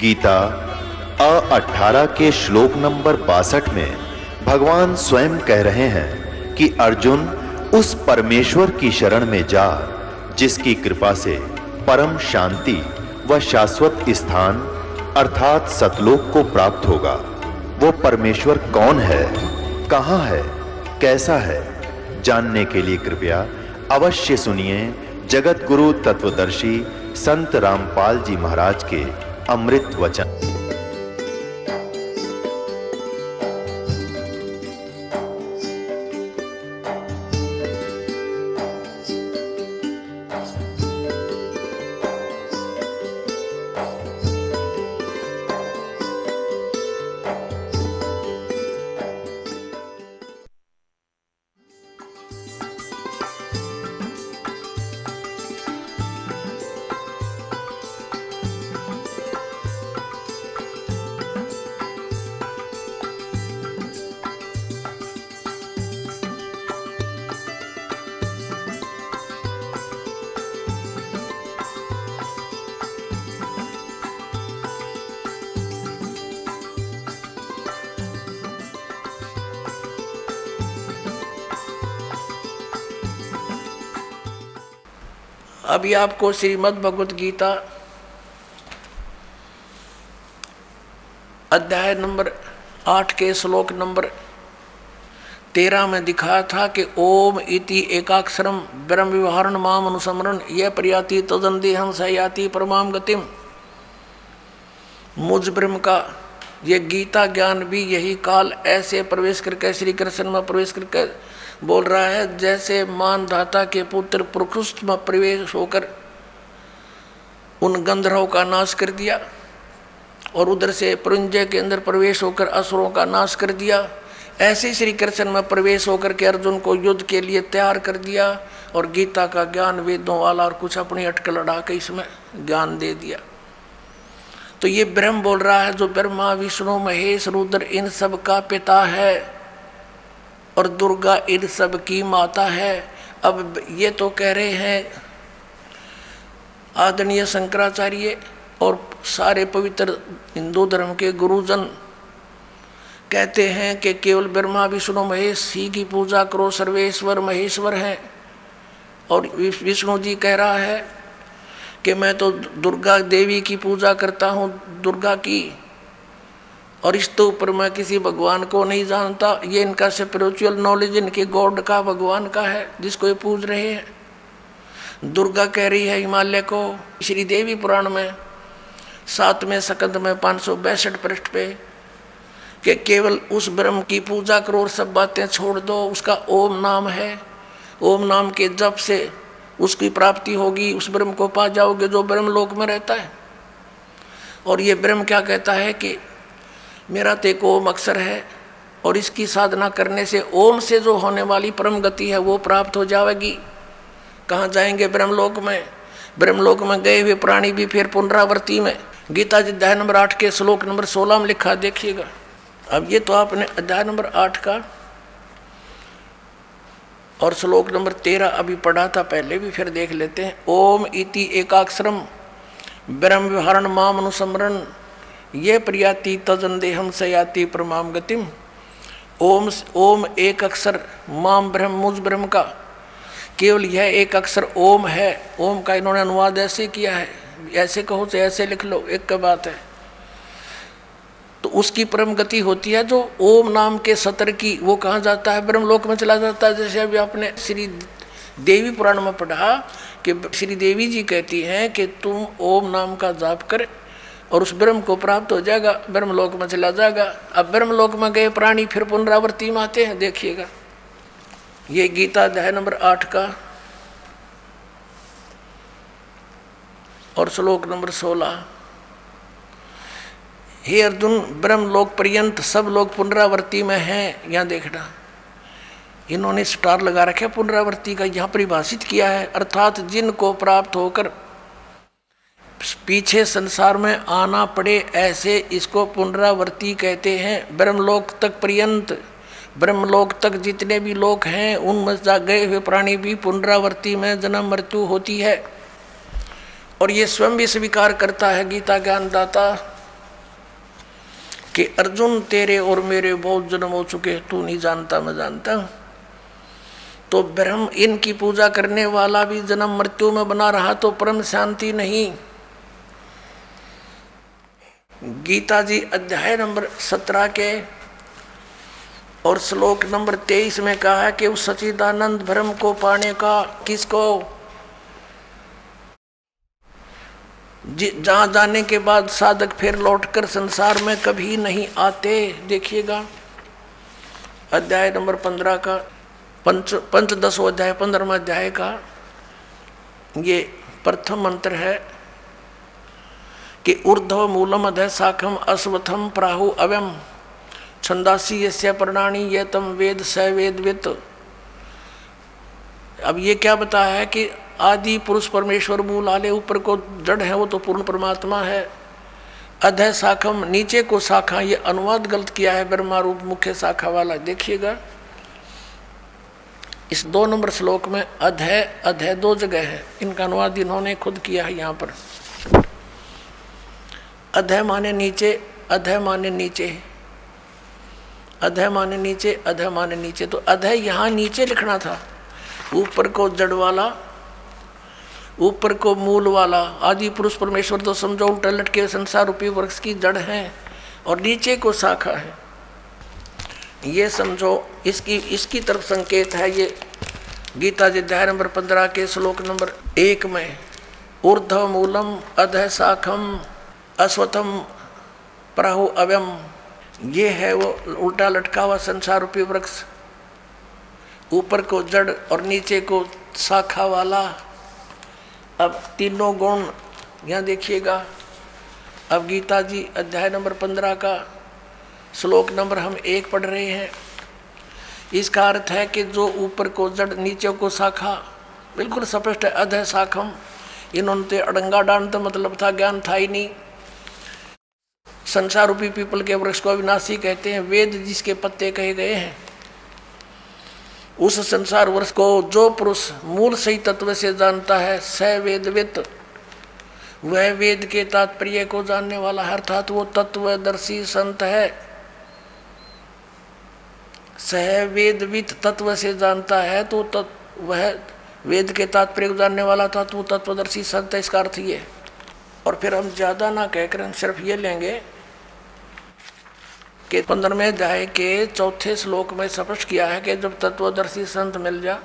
गीता 18 के श्लोक नंबर 62 में भगवान स्वयं कह रहे हैं कि अर्जुन उस परमेश्वर की शरण में जा जिसकी कृपा से परम शांति व शाश्वत स्थान अर्थात सतलोक को प्राप्त होगा। वो परमेश्वर कौन है, कहां है, कैसा है, जानने के लिए कृपया अवश्य सुनिए जगत गुरु तत्वदर्शी संत रामपाल जी महाराज के अमृत वचन। अभी आपको श्रीमद् भगवत गीता अध्याय नंबर 8 के श्लोक नंबर 13 में दिखाया था कि ओम इति एकाक्षरम ब्रह्म विवरण माम अनुसमरण यह प्रयाति तदंदेहम सयाति परमाम गतिम। मुझ ब्रह्म का ये गीता ज्ञान भी यही काल ऐसे प्रवेश करके श्री कृष्ण में प्रवेश करके बोल रहा है जैसे मानधाता के पुत्र प्रकृष्ट में प्रवेश होकर उन गंधर्वों का नाश कर दिया और उधर से पुरंजय के अंदर प्रवेश होकर असुरों का नाश कर दिया। ऐसे श्री कृष्ण में प्रवेश होकर के अर्जुन को युद्ध के लिए तैयार कर दिया और गीता का ज्ञान वेदों वाला और कुछ अपनी अटकल लड़ा के इसमें ज्ञान दे दिया। तो ये ब्रह्म बोल रहा है जो ब्रह्मा विष्णु महेश रुद्र इन सब का पिता है और दुर्गा इन सब की माता है। अब ये तो कह रहे हैं आदरणीय शंकराचार्य और सारे पवित्र हिंदू धर्म के गुरुजन कहते हैं कि केवल ब्रह्मा विष्णु महेश ही की पूजा करो, सर्वेश्वर महेश्वर हैं। और विष्णु जी कह रहा है कि मैं तो दुर्गा देवी की पूजा करता हूँ, दुर्गा की, और इसके ऊपर मैं किसी भगवान को नहीं जानता। ये इनका स्पिरिचुअल नॉलेज इनके गॉड का, भगवान का है जिसको ये पूज रहे हैं। दुर्गा कह रही है हिमालय को श्री देवी पुराण में 7वें स्कंद में 562 पृष्ठ पे कि केवल उस ब्रह्म की पूजा करो और सब बातें छोड़ दो। उसका ओम नाम है, ओम नाम के जप से उसकी प्राप्ति होगी, उस ब्रह्म को पा जाओगे जो ब्रह्म लोक में रहता है। और ये ब्रह्म क्या कहता है कि मेरा तो एक ओम अक्षर है और इसकी साधना करने से ओम से जो होने वाली परम गति है वो प्राप्त हो जाएगी। कहाँ जाएंगे? ब्रह्मलोक में। ब्रह्मलोक में गए हुए प्राणी भी फिर पुनरावृत्ति में। गीता जी अध्याय नंबर 8 के श्लोक नंबर 16 में लिखा, देखिएगा। अब ये तो आपने अध्याय नंबर 8 का और श्लोक नंबर 13 अभी पढ़ा था पहले भी, फिर देख लेते हैं। ओम इति एकाक्षरम ब्रह्म विहरण माम अनुसमरण ये प्रियाति तजंदेहम सयाति परमाम गतिम। ओम एक अक्षर, माम ब्रह्म मुझ ब्रह्म का, केवल यह एक अक्षर ओम है। ओम का इन्होंने अनुवाद ऐसे किया है, ऐसे कहो तो ऐसे लिख लो, एक का बात है। तो उसकी परम गति होती है जो ओम नाम के सतर की, वो कहाँ जाता है? ब्रह्मलोक में चला जाता है। जैसे अभी आपने श्री देवी पुराण में पढ़ा कि श्री देवी जी कहती हैं कि तुम ओम नाम का जाप कर और उस ब्रह्म को प्राप्त हो जाएगा, ब्रह्मलोक में चला जाएगा। अब ब्रह्मलोक में गए प्राणी फिर पुनरावृत्ति में आते हैं, देखिएगा। ये गीता अध्याय नंबर 8 का और श्लोक नंबर 16। हे अर्जुन, ब्रह्मलोक पर्यंत सब लोग पुनरावृत्ति में हैं। यहाँ देखना, इन्होंने स्टार लगा रखे पुनरावृत्ति का, यहाँ परिभाषित किया है, अर्थात जिनको प्राप्त होकर पीछे संसार में आना पड़े, ऐसे इसको पुनरावृत्ति कहते हैं। ब्रह्मलोक तक पर्यंत, ब्रह्मलोक तक जितने भी लोग हैं उनमें गए हुए प्राणी भी पुनरावृत्ति में जन्म मृत्यु होती है। और ये स्वयं भी स्वीकार करता है गीता ज्ञानदाता कि अर्जुन तेरे और मेरे बहुत जन्म हो चुके, तू नहीं जानता मैं जानता हूं। तो ब्रह्म इनकी पूजा करने वाला भी जन्म मृत्यु में बना रहा तो परम शांति नहीं। गीता जी अध्याय नंबर 17 के और श्लोक नंबर 23 में कहा है कि उस सच्चिदानंद ब्रह्म को पाने का किसको, जहां जाने के बाद साधक फिर लौटकर संसार में कभी नहीं आते। देखिएगा अध्याय नंबर 15 का पंचदशो अध्याय 15वां अध्याय का ये प्रथम मंत्र है कि ऊर्ध्व मूलम अधः शाखम अश्वत्थम प्राहु अव्यम छंदासी यस्य प्रणानी ये तम वेद स वेदवित। अब ये क्या बताया है कि आदि पुरुष परमेश्वर मूल आले, ऊपर को जड़ है वो तो पूर्ण परमात्मा है। अधः शाखम नीचे को शाखा, ये अनुवाद गलत किया है ब्रह्मा रूप मुख्य शाखा वाला। देखिएगा इस 2 नंबर श्लोक में अधः अधः 2 जगह है, इनका अनुवाद इन्होंने खुद किया है। यहाँ पर अधः माने नीचे, अधः माने नीचे, अधः माने नीचे, अधः माने नीचे। तो अधः यहाँ नीचे लिखना था, ऊपर को जड़ वाला, ऊपर को मूल वाला। आदि पुरुष परमेश्वर तो समझो उल्टा लटके संसार रूपी वृक्ष की जड़ है और नीचे को शाखा है, ये समझो। इसकी तरफ संकेत है ये गीता जी अध्याय नंबर 15 के श्लोक नंबर 1 में ऊर्ध्व मूलम अधः शाखम अश्वत्थम प्राहु अव्यम। ये है वो उल्टा लटका हुआ संसार रूपी वृक्ष, ऊपर को जड़ और नीचे को शाखा वाला। अब तीनों गुण यहाँ देखिएगा। अब गीता जी अध्याय नंबर 15 का श्लोक नंबर हम 1 पढ़ रहे हैं। इसका अर्थ है कि जो ऊपर को जड़ नीचे को शाखा, बिल्कुल स्पष्ट है अधः शाखम। इन्होंने तो अड़ंगा डांड तो मतलब था, ज्ञान था ही नहीं। संसार रूपी पीपल के वृक्ष को अविनाशी कहते हैं, वेद जिसके पत्ते कहे गए हैं। उस संसार वृक्ष को जो पुरुष मूल सही तत्व से जानता है, स वेदवित, वह वेद के तात्पर्य को जानने वाला है, अर्थात वो तत्वदर्शी संत है। सह वेदवित तत्व से जानता है तो वह वेद के तात्पर्य को जानने वाला था, तो तत्वदर्शी संत है, इसका अर्थ ये। और फिर हम ज़्यादा ना कहकर हम सिर्फ ये लेंगे कि 15वें अध्याय के 4थे श्लोक में स्पष्ट किया है कि जब तत्वदर्शी संत मिल जा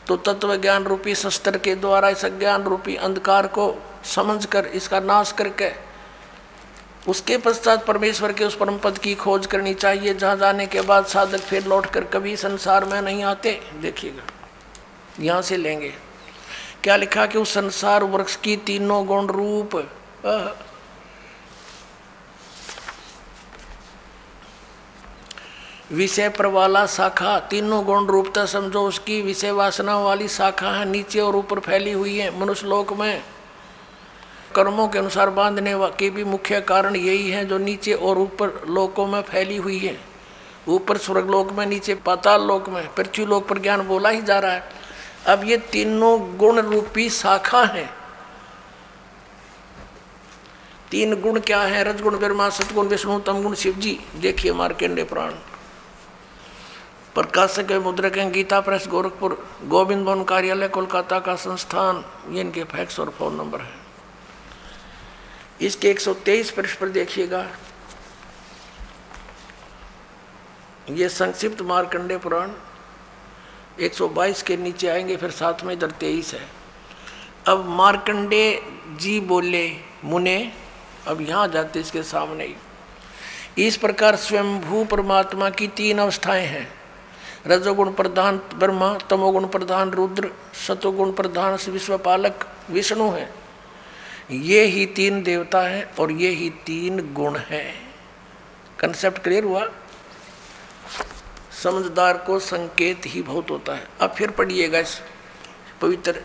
तो तत्व ज्ञान रूपी शस्त्र के द्वारा इस ज्ञान रूपी अंधकार को समझकर इसका नाश करके उसके पश्चात परमेश्वर के उस परम पद की खोज करनी चाहिए, जहाँ जाने के बाद साधक फिर लौटकर कभी संसार में नहीं आते। देखिएगा यहाँ से लेंगे क्या लिखा कि उस संसार वृक्ष की तीनों गुण रूप विषय पर वाला शाखा, तीनों गुण रूपता समझो उसकी विषय वासना वाली शाखा है, नीचे और ऊपर फैली हुई है। मनुष्य लोक में कर्मों के अनुसार बांधने के भी मुख्य कारण यही है, जो नीचे और ऊपर लोकों में फैली हुई है। ऊपर स्वर्ग लोक में, नीचे पाताल लोक में, पृथ्वी लोक पर ज्ञान बोला ही जा रहा है। अब ये तीनों गुण रूपी शाखा है। 3 गुण क्या है? रजगुण ब्रह्मा, सतगुण विष्णु, तमगुण शिव जी। देखिए मार्कंडेय पुराण, प्रकाशक है, मुद्रक है, गीता प्रेस गोरखपुर, गोविंद भवन कार्यालय कोलकाता का संस्थान। ये इनके फैक्स और फोन नंबर है। इसके 123 पृष्ठ पर देखिएगा, ये संक्षिप्त मार्कंडेय पुराण 122 के नीचे आएंगे, फिर साथ में इधर 23 है। अब मार्कंडेय जी बोले मुने, अब यहाँ जाते इसके सामने ही। इस प्रकार स्वयंभू परमात्मा की 3 अवस्थाएं हैं। रजोगुण प्रधान ब्रह्मा, तमोगुण प्रधान रुद्र, सतोगुण प्रधान विश्वपालक विष्णु है। ये ही 3 देवता हैं और ये ही 3 गुण हैं। कंसेप्ट क्लियर हुआ? समझदार को संकेत ही बहुत होता है। अब फिर पढ़िएगा इस पवित्र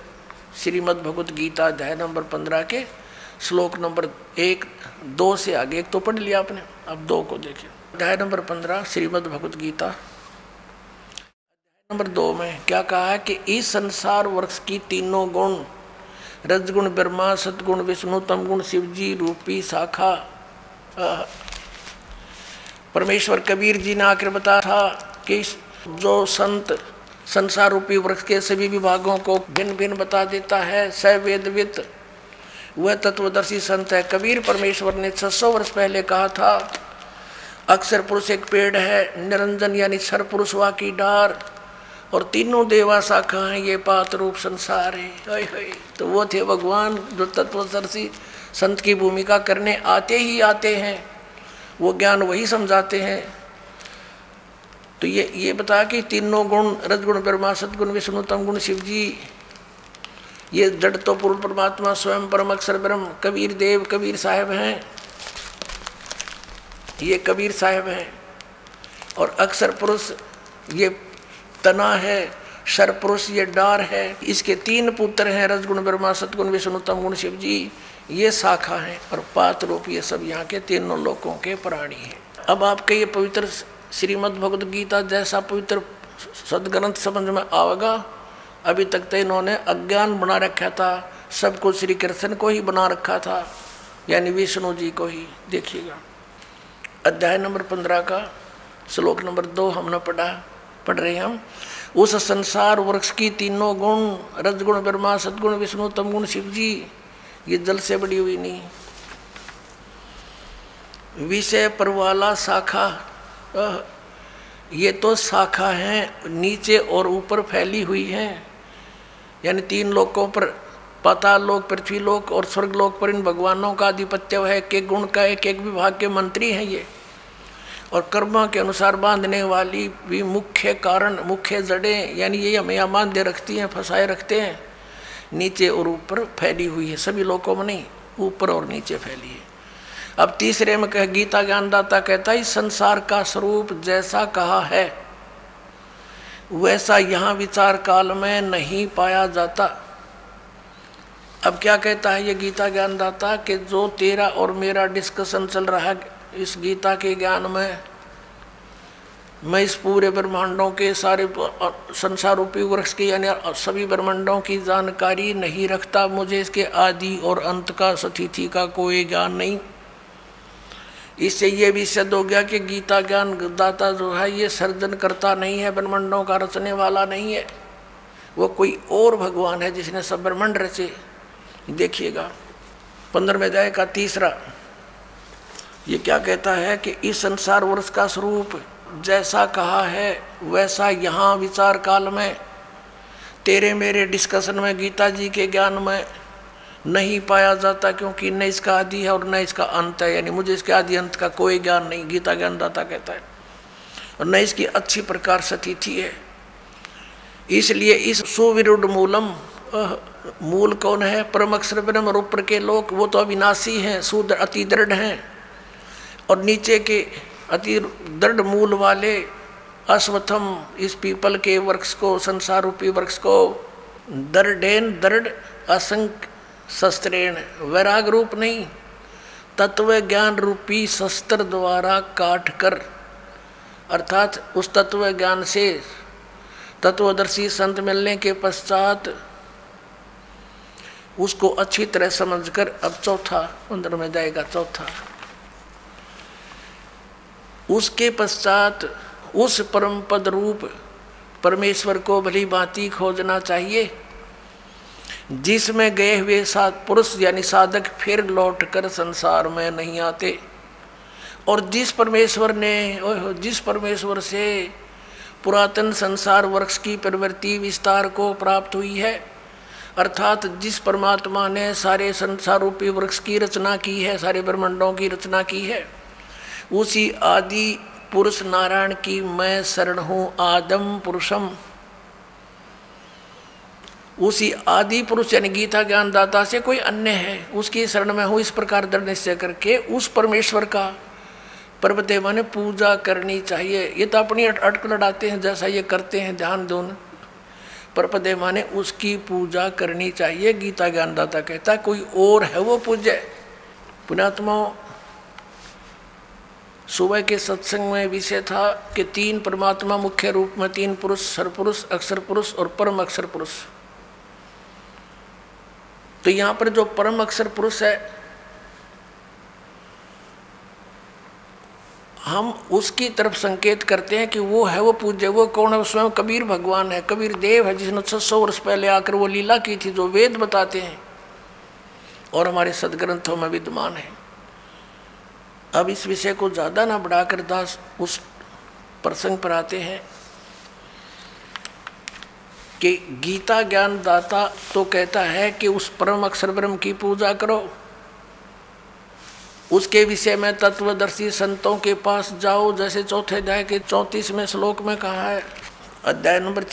श्रीमद् भगवत गीता अध्याय नंबर 15 के श्लोक नंबर 1, 2 से आगे। एक तो पढ़ लिया आपने, अब 2 को देखिए। अध्याय नंबर 15 श्रीमद् भगवत गीता नंबर 2 में क्या कहा है कि इस संसार वृक्ष की तीनों गुण, रजगुण ब्रह्मा, सतगुण विष्णु, तमगुण शिव जी रूपी शाखा परमेश्वर कबीर जी ने आकर बताया था कि जो संत संसार रूपी वृक्ष के सभी विभागों को भिन्न भिन्न बता देता है, स वेदविद, वह तत्वदर्शी संत है। कबीर परमेश्वर ने 600 वर्ष पहले कहा था, अक्षर पुरुष एक पेड़ है, निरंजन यानी क्षर पुरुष वा की डार, और तीनों देवा शाखा हैं, ये पात रूप संसार है। तो वो थे भगवान जो तत्वदर्शी संत की भूमिका करने आते ही आते हैं, वो ज्ञान वही समझाते हैं। तो ये बता कि तीनों गुण, रजगुण ब्रह्मा, सदगुण विष्णु, तम गुण शिव जी, ये जड़ तो पूर्ण परमात्मा स्वयं परम अक्षर ब्रह्म कबीर देव कबीर साहब हैं, ये कबीर साहब हैं। और अक्षर पुरुष ये तना है, शर पुरुष ये डार है। इसके 3 पुत्र हैं, रजगुण ब्रह्मा, सदगुण विष्णु, तम गुण शिव जी, ये शाखा है। और पात रूप ये सब यहाँ के तीनों लोकों के प्राणी हैं। अब आपके ये पवित्र श्रीमद् भगवद गीता जैसा पवित्र सदग्रंथ समझ में आवेगा। अभी तक तो इन्होंने अज्ञान बना रखा था, सब कुछ श्री कृष्ण को ही बना रखा था, यानी विष्णु जी को ही। देखिएगा अध्याय नंबर 15 का श्लोक नंबर 2 हमने पढ़ रहे हैं हम। उस संसार वृक्ष की तीनों गुण, रजगुण ब्रह्मा, सदगुण विष्णु, तम गुण शिव जी, ये जल से बड़ी हुई नहीं। विषय परवाला शाखा, ये तो शाखा हैं, नीचे और ऊपर फैली हुई हैं, यानी 3 लोकों पर, पाताल लोक, पृथ्वी लोक और स्वर्ग लोक पर इन भगवानों का आधिपत्य है। एक गुण का एक विभाग के मंत्री हैं ये। और कर्मा के अनुसार बांधने वाली भी मुख्य कारण, मुख्य जड़ें, यानी ये हमें यहाँ बांधे रखती हैं, फंसाए रखते हैं, नीचे और ऊपर फैली हुई है। सभी लोकों में नहीं, ऊपर और नीचे फैली है। अब तीसरे में कह गीता ज्ञानदाता कहता है, इस संसार का स्वरूप जैसा कहा है वैसा यहाँ विचार काल में नहीं पाया जाता। अब क्या कहता है ये गीता ज्ञानदाता कि जो तेरा और मेरा डिस्कशन चल रहा है इस गीता के ज्ञान में, मैं इस पूरे ब्रह्मांडों के सारे संसार रूपी वृक्ष की यानी सभी ब्रह्मांडों की जानकारी नहीं रखता। मुझे इसके आदि और अंत का, सतिथि का कोई ज्ञान नहीं। इससे ये भी सिद्ध हो गया कि गीता ज्ञान दाता जो है ये सर्जन करता नहीं है, ब्रह्मांडों का रचने वाला नहीं है, वो कोई और भगवान है जिसने सब ब्रह्मांड रचे। देखिएगा 15वें अध्याय का 3, ये क्या कहता है कि इस संसार वृक्ष का स्वरूप जैसा कहा है वैसा यहाँ विचार काल में, तेरे मेरे डिस्कशन में, गीता जी के ज्ञान में नहीं पाया जाता, क्योंकि न इसका आदि है और न इसका अंत है, यानी मुझे इसके आदि अंत का कोई ज्ञान नहीं, गीता ज्ञानदाता कहता है, और न इसकी अच्छी प्रकार सतिथि है। इसलिए इस सुविरुद्ध मूलम, मूल कौन है? परम अक्षर ब्रह्म और ऊपर के लोक, वो तो अविनाशी हैं, शुद्ध अति दृढ़ हैं, और नीचे के अति दृढ़ मूल वाले अश्वत्थम, इस पीपल के वृक्ष को, संसार रूपी वृक्ष को, दृढ़ेन दृढ़ असंख्य शस्त्रेण, वैराग रूप नहीं, तत्व ज्ञान रूपी शस्त्र द्वारा काट कर, अर्थात उस तत्व ज्ञान से तत्वदर्शी संत मिलने के पश्चात उसको अच्छी तरह समझकर, अब चौथा 15 में जाएगा, चौथा, उसके पश्चात उस परम पद रूप परमेश्वर को भली भांति खोजना चाहिए, जिसमें गए हुए पुरुष यानी साधक फिर लौटकर संसार में नहीं आते, और जिस परमेश्वर से पुरातन संसार वृक्ष की प्रवृत्ति विस्तार को प्राप्त हुई है, अर्थात जिस परमात्मा ने सारे संसार रूपी वृक्ष की रचना की है, सारे ब्रह्मांडों की रचना की है, उसी आदि पुरुष नारायण की मैं शरण हूँ, आदम पुरुषम, उसी आदि पुरुष यानी गीता ज्ञानदाता से कोई अन्य है उसकी शरण में हूँ, इस प्रकार दृढ़ निश्चय करके उस परमेश्वर का पर्वदेवा ने पूजा करनी चाहिए। ये तो अपनी अटक लड़ाते हैं, जैसा ये करते हैं ध्यान दोनों, पर्वदेवा ने उसकी पूजा करनी चाहिए। गीता ज्ञानदाता कहता है कोई और है वो पूज्य। पुण्यात्माओं, सुबह के सत्संग में विषय था कि 3 परमात्मा मुख्य रूप में, 3 पुरुष, सरपुरुष, अक्षर पुरुष और परम अक्षर पुरुष। तो यहाँ पर जो परम अक्षर पुरुष है, हम उसकी तरफ संकेत करते हैं कि वो है, वो पूज्य। वो कौन है? वो स्वयं कबीर भगवान है, कबीर देव है, जिसने 600 वर्ष पहले आकर वो लीला की थी जो वेद बताते हैं और हमारे सदग्रंथों में विद्यमान है। अब इस विषय को ज़्यादा ना बढ़ाकर दास उस प्रसंग पर आते हैं कि गीता ज्ञान दाता तो कहता है कि उस परम अक्षर ब्रह्म की पूजा करो, उसके विषय में तत्वदर्शी संतों के पास जाओ, जैसे चौथे अध्याय के 34वें श्लोक में कहा है। अध्याय नंबर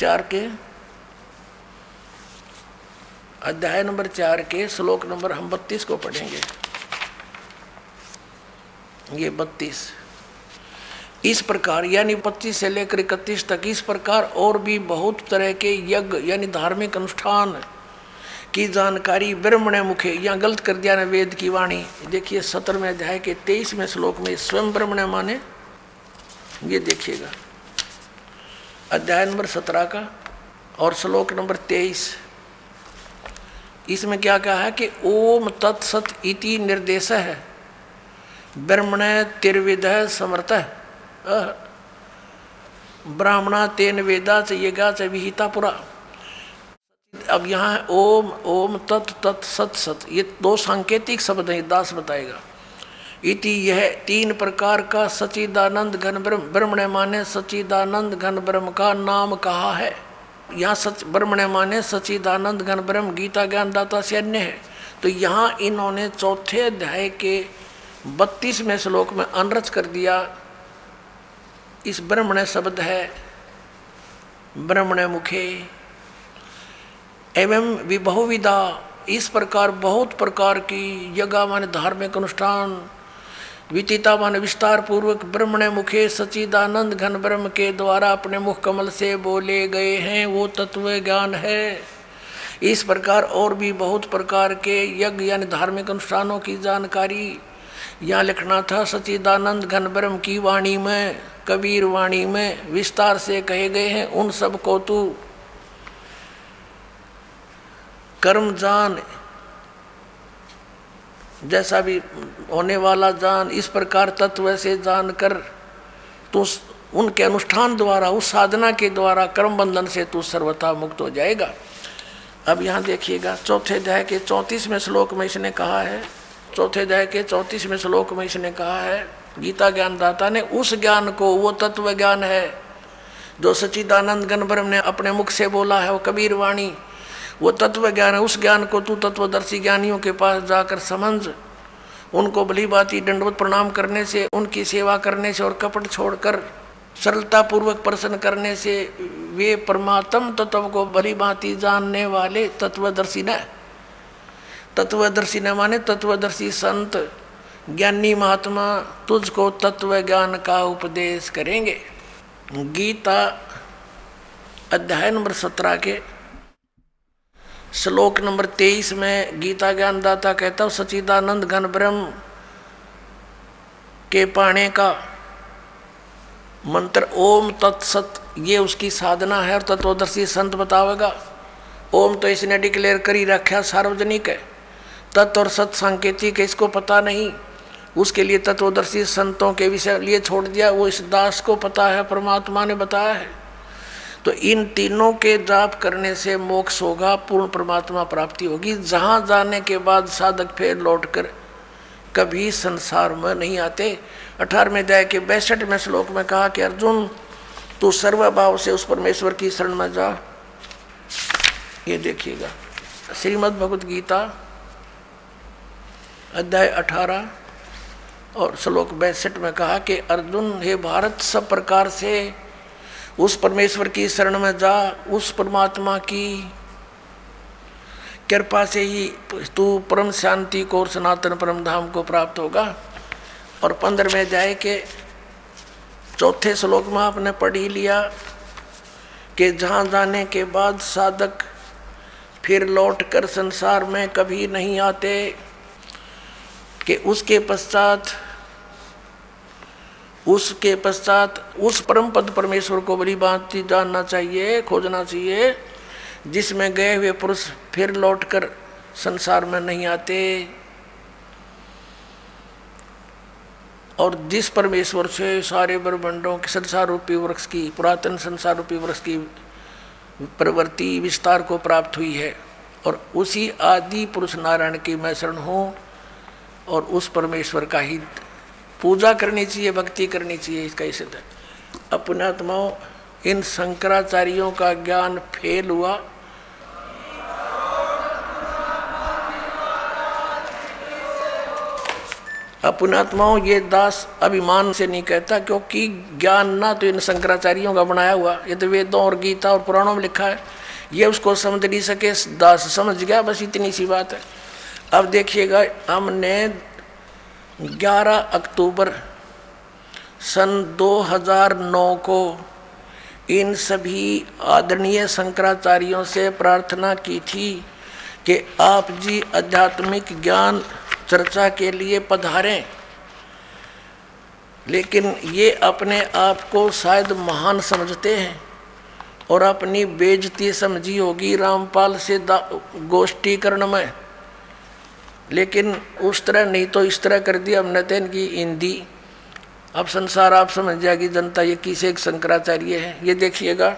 4 के श्लोक नंबर हम 32 को पढ़ेंगे। ये 32 इस प्रकार, यानी 25 से लेकर 31 तक इस प्रकार और भी बहुत तरह के यज्ञ यानी धार्मिक अनुष्ठान की जानकारी ब्रह्मण मुखे, यहाँ गलत कर दिया ना वेद की वाणी। देखिए 17वें अध्याय के 23वें श्लोक में स्वयं ब्रह्मण माने, ये देखिएगा अध्याय नंबर 17 का और श्लोक नंबर 23। इसमें क्या कहा है कि ओम तत्सत इति निर्देश है ब्रह्मण तिर्विद समर्थ ब्राह्मणा तेन वेदा च यज्ञा च विहिता पुरा। अब यहाँ ओम ओम तत् तत् सत सत, ये 2 सांकेतिक शब्द हैं, दास बताएगा। इति यह 3 प्रकार का सच्चिदानंद घन ब्रह्म, ब्रह्मण माने सच्चिदानंद घन ब्रह्म का नाम कहा है। यहाँ सच ब्रह्मण माने सच्चिदानंद घन ब्रह्म गीता ज्ञान दाता से अन्य है। तो यहाँ इन्होंने चौथे अध्याय के 32वें श्लोक में अनरच कर दिया। इस ब्रह्मण शब्द है ब्रह्मण मुखे एवं विबहुविधा, इस प्रकार बहुत प्रकार की यज्ञ माने धार्मिक अनुष्ठान, विचिता माने विस्तार पूर्वक ब्रह्मण मुखे सच्चिदानंद घन ब्रह्म के द्वारा अपने मुख कमल से बोले गए हैं, वो तत्व ज्ञान है। इस प्रकार और भी बहुत प्रकार के यज्ञ यानी धार्मिक अनुष्ठानों की जानकारी यहाँ लिखना था। सच्चिदानंद घन ब्रह्म की वाणी में, कबीर वाणी में विस्तार से कहे गए हैं। उन सब को तू कर्म जान, जैसा भी होने वाला जान, इस प्रकार तत्व से जान कर तू उनके अनुष्ठान द्वारा, उस साधना के द्वारा कर्म बंधन से तू सर्वथा मुक्त हो जाएगा। अब यहाँ देखिएगा चौथे अध्याय के 34वें श्लोक में इसने कहा है, चौथे अध्याय के 34वें श्लोक में इसने कहा है गीता ज्ञान दाता ने, उस ज्ञान को, वो तत्व ज्ञान है जो सच्चिदानंद घन ब्रह्म ने अपने मुख से बोला है, वो कबीर वाणी, वो तत्व ज्ञान है। उस ज्ञान को तू तत्वदर्शी ज्ञानियों के पास जाकर समझ, उनको भली भांति दंडवत प्रणाम करने से, उनकी सेवा करने से और कपट छोड़कर सरलता पूर्वक प्रसन्न करने से वे परमात्म तत्व को भली भांति जानने वाले तत्वदर्शी न, तत्वदर्शी न माने तत्वदर्शी संत ज्ञानी महात्मा तुझको तत्व ज्ञान का उपदेश करेंगे। गीता अध्याय नंबर 17 के श्लोक नंबर 23 में गीता ज्ञान दाता कहता हूँ सच्चिदानंद घन ब्रह्म के पाने का मंत्र ओम तत्सत, ये उसकी साधना है और तत्वदर्शी संत बतावेगा। ओम तो इसने डिक्लेयर कर ही रखा, सार्वजनिक है। तत् और सत सांकेतिक है, इसको पता नहीं, उसके लिए तत्वदर्शी संतों के विषय लिए छोड़ दिया। वो इस दास को पता है, परमात्मा ने बताया है। तो इन तीनों के जाप करने से मोक्ष होगा, पूर्ण परमात्मा प्राप्ति होगी, जहाँ जाने के बाद साधक फिर लौटकर कभी संसार में नहीं आते। 18वें अध्याय के 62वें श्लोक में कहा कि अर्जुन तू सर्वभाव से उस परमेश्वर की शरण में जा। ये देखिएगा श्रीमद् भगवद गीता अध्याय 18 और श्लोक 62 में कहा कि अर्जुन हे भारत, सब प्रकार से उस परमेश्वर की शरण में जा, उस परमात्मा की कृपा से ही तू परम शांति को और सनातन परम धाम को प्राप्त होगा। और 15वें अध्याय के 4थे श्लोक में आपने पढ़ ही लिया कि जहाँ जाने के बाद साधक फिर लौटकर संसार में कभी नहीं आते, कि उसके पश्चात उस परम पद परमेश्वर को बड़ी भांति जानना चाहिए, खोजना चाहिए, जिसमें गए हुए पुरुष फिर लौटकर संसार में नहीं आते। और जिस परमेश्वर से सारे ब्रह्मांडों के संसार रूपी वृक्ष की, पुरातन संसार रूपी वृक्ष की प्रवृत्ति विस्तार को प्राप्त हुई है, और उसी आदि पुरुष नारायण की मैं शरण हूँ, और उस परमेश्वर का ही पूजा करनी चाहिए, भक्ति करनी चाहिए। इसका ही सिद्ध है। अपनात्माओं, इन शंकराचार्यों का ज्ञान फेल हुआ। अपनात्माओं, ये दास अभिमान से नहीं कहता, क्योंकि ज्ञान ना तो इन शंकराचार्यों का बनाया हुआ, ये तो वेदों और गीता और पुराणों में लिखा है, ये उसको समझ नहीं सके, दास समझ गया, बस इतनी सी बात है। अब देखिएगा, हमने 11 अक्टूबर सन 2009 को इन सभी आदरणीय शंकराचार्यों से प्रार्थना की थी कि आप जी आध्यात्मिक ज्ञान चर्चा के लिए पधारें, लेकिन ये अपने आप को शायद महान समझते हैं और अपनी बेइज्जती समझी होगी रामपाल से गोष्ठीकरण में, लेकिन उस तरह नहीं तो इस तरह कर दिया हमने तो इनकी हिंदी। अब संसार आप समझ जाएगी जनता ये किसे एक शंकराचार्य है। ये देखिएगा,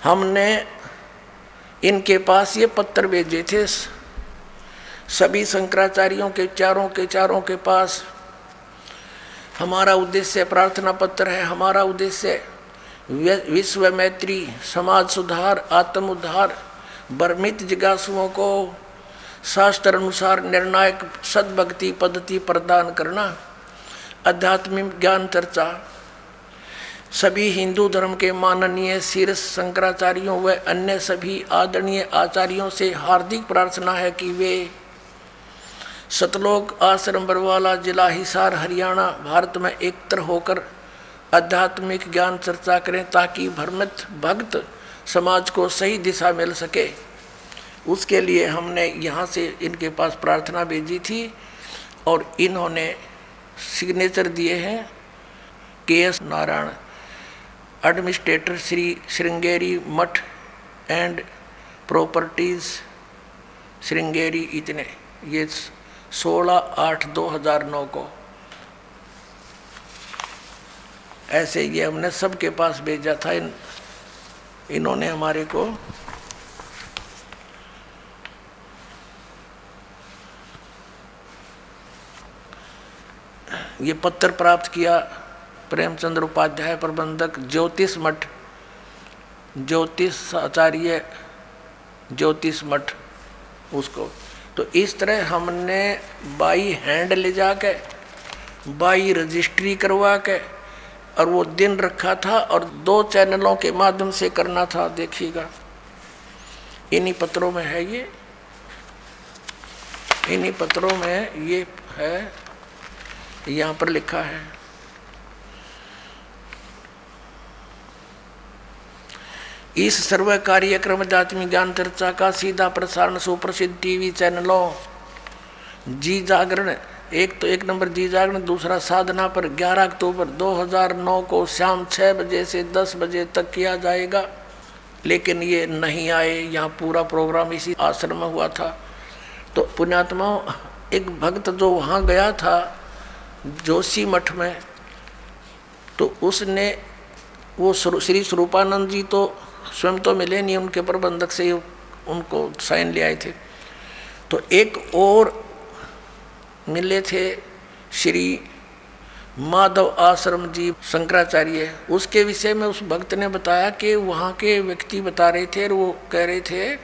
हमने इनके पास ये पत्र भेजे थे सभी शंकराचार्यों के चारों के पास। हमारा उद्देश्य प्रार्थना पत्र है, हमारा उद्देश्य विश्व मैत्री, समाज सुधार, आत्म उद्धार, भ्रमित जिज्ञासुओं को शास्त्र अनुसार निर्णायक सद्भक्ति पद्धति प्रदान करना, आध्यात्मिक ज्ञान चर्चा। सभी हिंदू धर्म के माननीय शीर्ष शंकराचार्यों व अन्य सभी आदरणीय आचार्यों से हार्दिक प्रार्थना है कि वे सतलोक आश्रम बरवाला, जिला हिसार, हरियाणा, भारत में एकत्र होकर आध्यात्मिक ज्ञान चर्चा करें, ताकि भ्रमित भक्त समाज को सही दिशा मिल सके। उसके लिए हमने यहाँ से इनके पास प्रार्थना भेजी थी और इन्होंने सिग्नेचर दिए हैं। KS नारायण, एडमिनिस्ट्रेटर श्री श्रृंगेरी मठ एंड प्रॉपर्टीज श्रृंगेरी, इतने। ये 16/8/2009 को ऐसे ये हमने सबके पास भेजा था। इन्होंने हमारे को ये पत्र प्राप्त किया। प्रेमचंद्र उपाध्याय, प्रबंधक ज्योतिष मठ, ज्योतिष आचार्य ज्योतिष मठ, उसको। तो इस तरह हमने बाई हैंड ले जाके, बाई रजिस्ट्री करवा के, और वो दिन रखा था और 2 चैनलों के माध्यम से करना था। देखिएगा, इन्हीं पत्रों में है ये, इन्हीं पत्रों में ये है, यहाँ पर लिखा है। इस सर्व कार्यक्रम आध्यात्मिक ज्ञान चर्चा का सीधा प्रसारण सुप्रसिद्ध टीवी चैनलों जी जागरण, एक नंबर जी जागरण, दूसरा साधना पर 11 अक्टूबर 2009 को शाम 6 बजे से 10 बजे तक किया जाएगा। लेकिन ये नहीं आए। यहाँ पूरा प्रोग्राम इसी आश्रम में हुआ था। तो पुण्यात्माओं, एक भक्त जो वहाँ गया था जोशी मठ में, तो उसने वो श्री स्वरूपानंद जी तो स्वयं तो मिले नहीं, उनके प्रबंधक से उनको साइन ले आए थे। तो एक और मिले थे श्री माधव आश्रम जी शंकराचार्य। उसके विषय में उस भक्त ने बताया कि वहाँ के व्यक्ति बता रहे थे, और वो कह रहे थे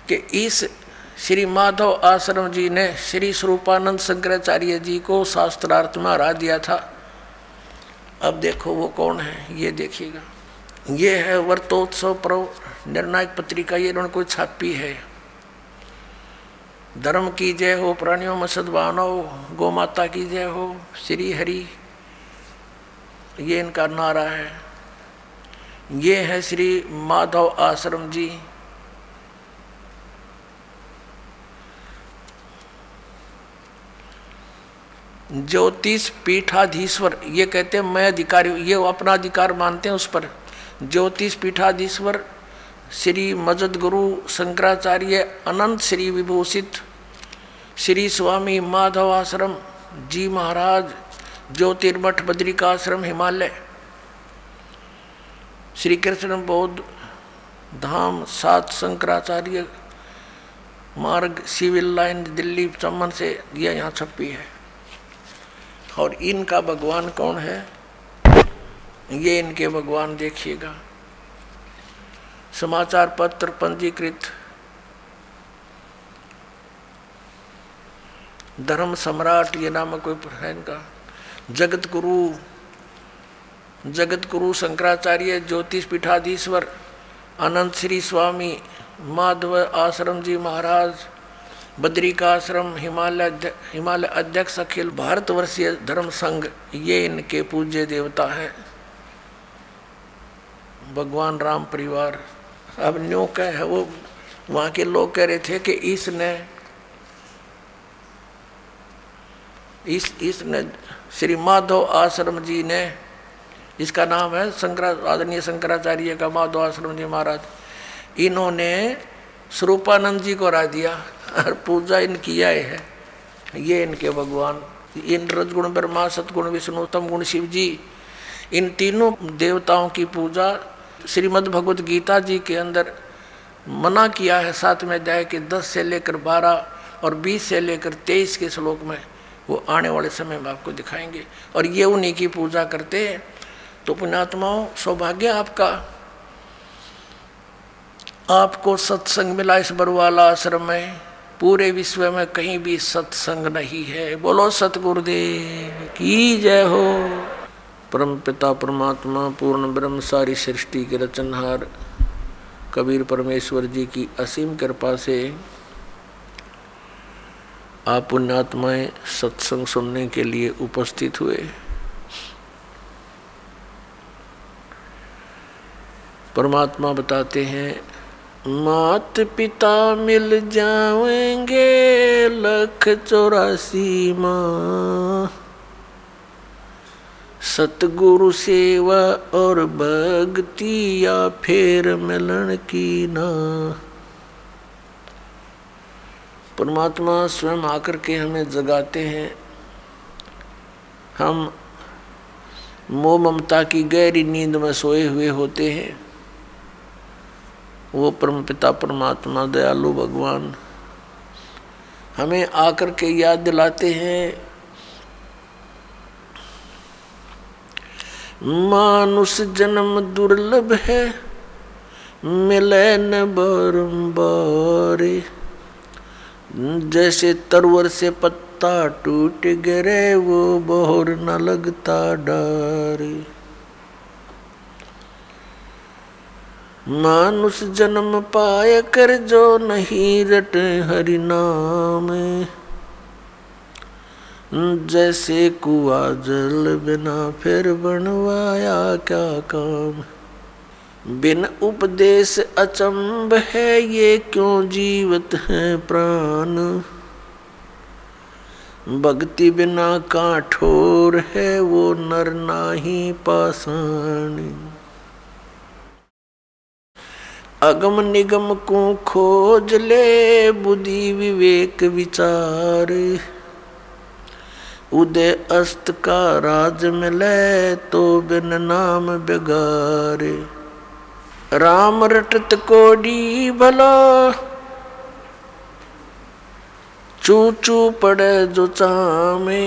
कि इस श्री माधव आश्रम जी ने श्री स्वरूपानंद शंकराचार्य जी को शास्त्रार्थ में हरा दिया था। अब देखो वो कौन है, ये देखिएगा। ये है वर्तोत्सव पर्व निर्णायक पत्रिका, ये इन्होंने कोई छापी है। धर्म की जय हो, प्राणियों में सद्भावना हो, गौ माता की जय हो, श्री हरि, ये इनका नारा है। ये है श्री माधव आश्रम जी। ज्योतिष पीठाधीश्वर, ये कहते हैं मैं अधिकारी, ये अपना अधिकार मानते हैं उस पर। ज्योतिष पीठाधीश्वर श्री मजद गुरु शंकराचार्य अनंत श्री विभूषित श्री स्वामी माधव आश्रम जी महाराज ज्योतिर्मठ, बद्रिकाश्रम, हिमालय, श्री कृष्ण बौद्ध धाम, 7 शंकराचार्य मार्ग, सिविल लाइन, दिल्ली चमन से यह यहाँ छपी है। और इनका भगवान कौन है, ये इनके भगवान देखिएगा। समाचार पत्र पंजीकृत धर्म सम्राट ये नाम कोई है इनका। जगत गुरु शंकराचार्य, ज्योतिष पीठाधीश्वर अनंत श्री स्वामी, माधव आश्रम जी महाराज, बद्रिकाश्रम, हिमालय अध्यक्ष, अखिल भारतवर्षीय धर्म संघ, ये इनके पूज्य देवता हैं। भगवान राम परिवार। अब न्यों कह है वो, वहाँ के लोग कह रहे थे कि इसने श्री माधव आश्रम जी ने, इसका नाम है आदरणीय शंकराचार्य का माधव आश्रम जी महाराज, इन्होंने स्वरूपानंद जी को राय दिया और पूजा इनकी आए है। ये इनके भगवान, इन रजगुण ब्रह्मा, सतगुण विष्णु, तम गुण शिव जी, इन तीनों देवताओं की पूजा श्रीमद् भगवत गीता जी के अंदर मना किया है। 7वें अध्याय के 10 से लेकर 12 और 20 से लेकर 23 के श्लोक में, वो आने वाले समय में आपको दिखाएंगे। और ये उन्हीं की पूजा करते हैं। तो पुण्यात्माओं, सौभाग्य आपका, आपको सत्संग मिला इस बरवाला आश्रम में। पूरे विश्व में कहीं भी सत्संग नहीं है। बोलो सतगुरुदेव की जय हो। परम पिता परमात्मा पूर्ण ब्रह्म सारी सृष्टि के रचनहार कबीर परमेश्वर जी की असीम कृपा से आप पुण्यात्माएं सत्संग सुनने के लिए उपस्थित हुए। परमात्मा बताते हैं, मात पिता मिल जाएंगे 184 माँ, सतगुरु सेवा और भक्ति या फिर मिलन की ना। परमात्मा स्वयं आकर के हमें जगाते हैं। हम मोह ममता की गहरी नींद में सोए हुए होते हैं। वो परमपिता परमात्मा दयालु भगवान हमें आकर के याद दिलाते हैं, मानुष जन्म दुर्लभ है, मिले न बारंबार। जैसे तरवर से पत्ता टूट गिरे, वो बोर न लगता डार। मानुष जन्म पाए कर जो नहीं रटे हरि नाम, जैसे कुआ जल बिना फिर बनवाया क्या काम। बिन उपदेश अचंभ है, ये क्यों जीवत है प्राण। भक्ति बिना काठोर है, वो नर नाही पाषाण। अगम निगम को खोज ले, बुद्धि विवेक विचार। उदय अस्त का राज मिले, तो बिन नाम बेगारे। राम रटत कोडी भलो, चू चू पड़े जो चामे।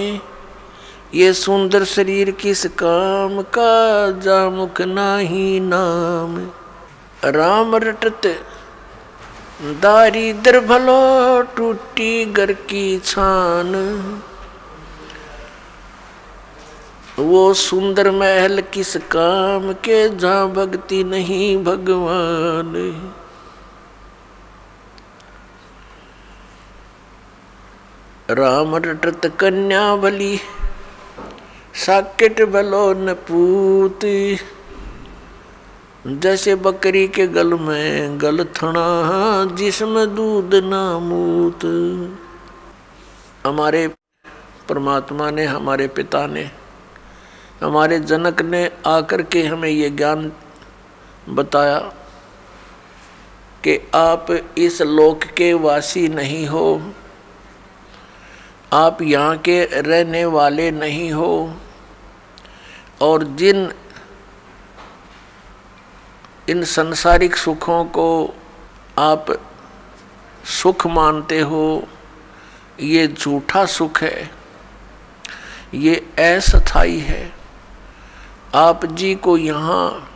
ये सुंदर शरीर किस काम का, जा मुख नाही नाम। राम रटत दारिद्र भलो, टूटी घर की छान। वो सुंदर महल किस काम के, जहाँ भक्ति नहीं भगवान। राम रटत कन्या भली, साकेट भलो न पूत। जैसे बकरी के गल में गल थना, जिसमें दूध ना मूत। हमारे परमात्मा ने, हमारे पिता ने, हमारे जनक ने आकर के हमें ये ज्ञान बताया कि आप इस लोक के वासी नहीं हो, आप यहाँ के रहने वाले नहीं हो, और जिन इन संसारिक सुखों को आप सुख मानते हो, ये झूठा सुख है, ये अस्थायी है। आप जी को यहाँ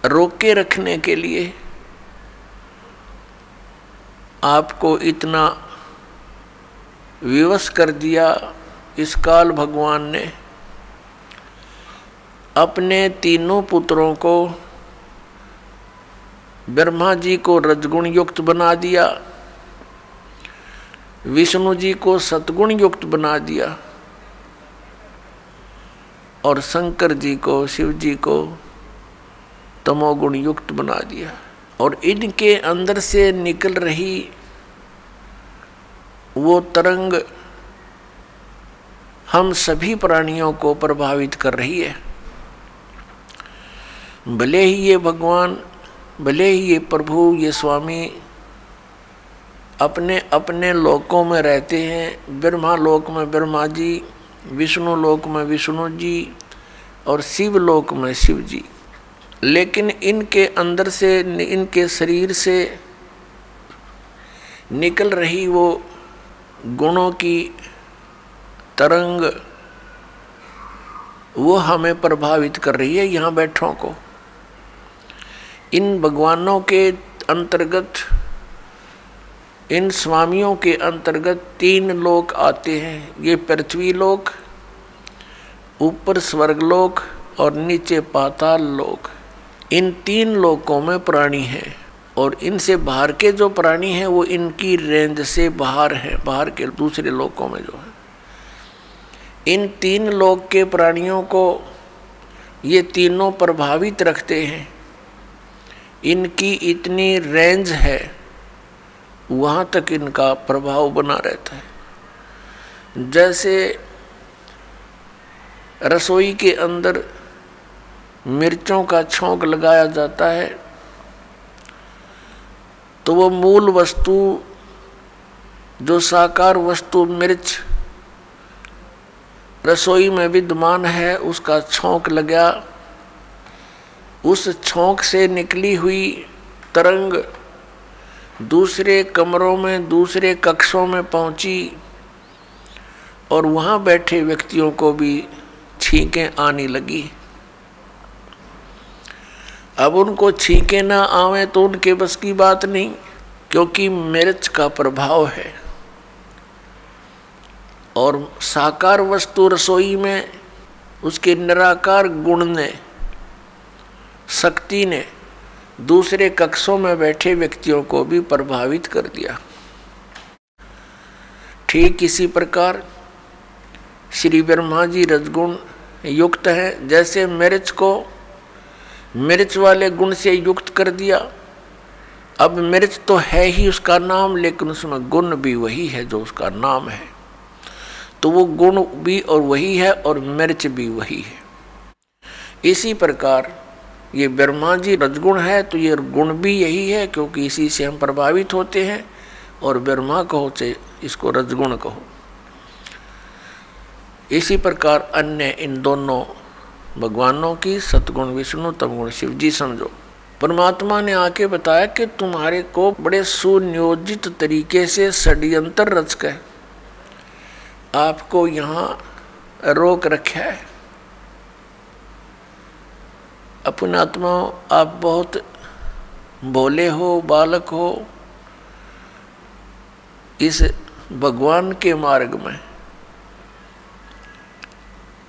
रोके रखने के लिए आपको इतना विवश कर दिया इस काल भगवान ने। अपने तीनों पुत्रों को, ब्रह्मा जी को रजगुण युक्त बना दिया, विष्णु जी को सतगुण युक्त बना दिया और शंकर जी को, शिव जी को तमोगुण युक्त बना दिया। और इनके अंदर से निकल रही वो तरंग हम सभी प्राणियों को प्रभावित कर रही है। भले ही ये भगवान, भले ही ये प्रभु, ये स्वामी अपने अपने लोकों में रहते हैं, ब्रह्मा लोक में ब्रह्मा जी, विष्णु लोक में विष्णु जी और शिव लोक में शिव जी, लेकिन इनके अंदर से, इनके शरीर से निकल रही वो गुणों की तरंग वो हमें प्रभावित कर रही है, यहाँ बैठों को। इन भगवानों के अंतर्गत, इन स्वामियों के अंतर्गत तीन लोक आते हैं। ये पृथ्वी लोक, ऊपर स्वर्गलोक और नीचे पाताल लोक। इन तीन लोकों में प्राणी हैं और इनसे बाहर के जो प्राणी हैं वो इनकी रेंज से बाहर हैं, बाहर के दूसरे लोकों में जो है। इन तीन लोक के प्राणियों को ये तीनों प्रभावित रखते हैं। इनकी इतनी रेंज है, वहाँ तक इनका प्रभाव बना रहता है। जैसे रसोई के अंदर मिर्चों का छौंक लगाया जाता है तो वो मूल वस्तु, जो साकार वस्तु मिर्च रसोई में विद्यमान है, उसका छौंक लगा, उस छौंक से निकली हुई तरंग दूसरे कमरों में, दूसरे कक्षों में पहुंची और वहाँ बैठे व्यक्तियों को भी छींकें आने लगी। अब उनको छींकें ना आवे तो उनके बस की बात नहीं, क्योंकि मिर्च का प्रभाव है। और साकार वस्तु रसोई में उसके निराकार गुण ने, शक्ति ने दूसरे कक्षों में बैठे व्यक्तियों को भी प्रभावित कर दिया। ठीक इसी प्रकार श्री ब्रह्मा जी रजगुण युक्त है। जैसे मिर्च को मिर्च वाले गुण से युक्त कर दिया, अब मिर्च तो है ही उसका नाम, लेकिन उसमें गुण भी वही है जो उसका नाम है, तो वो गुण भी और वही है और मिर्च भी वही है। इसी प्रकार ये ब्रह्मा जी रजगुण है तो ये गुण भी यही है, क्योंकि इसी से हम प्रभावित होते हैं। और ब्रह्मा कहो चाहे इसको रजगुण कहो। इसी प्रकार अन्य इन दोनों भगवानों की, सतगुण विष्णु, तमगुण शिव जी समझो। परमात्मा ने आके बताया कि तुम्हारे को बड़े सुनियोजित तरीके से षड्यंत्र रच कर आपको यहाँ रोक रखा है। अपने आत्मा, आप बहुत भोले हो, बालक हो, इस भगवान के मार्ग में।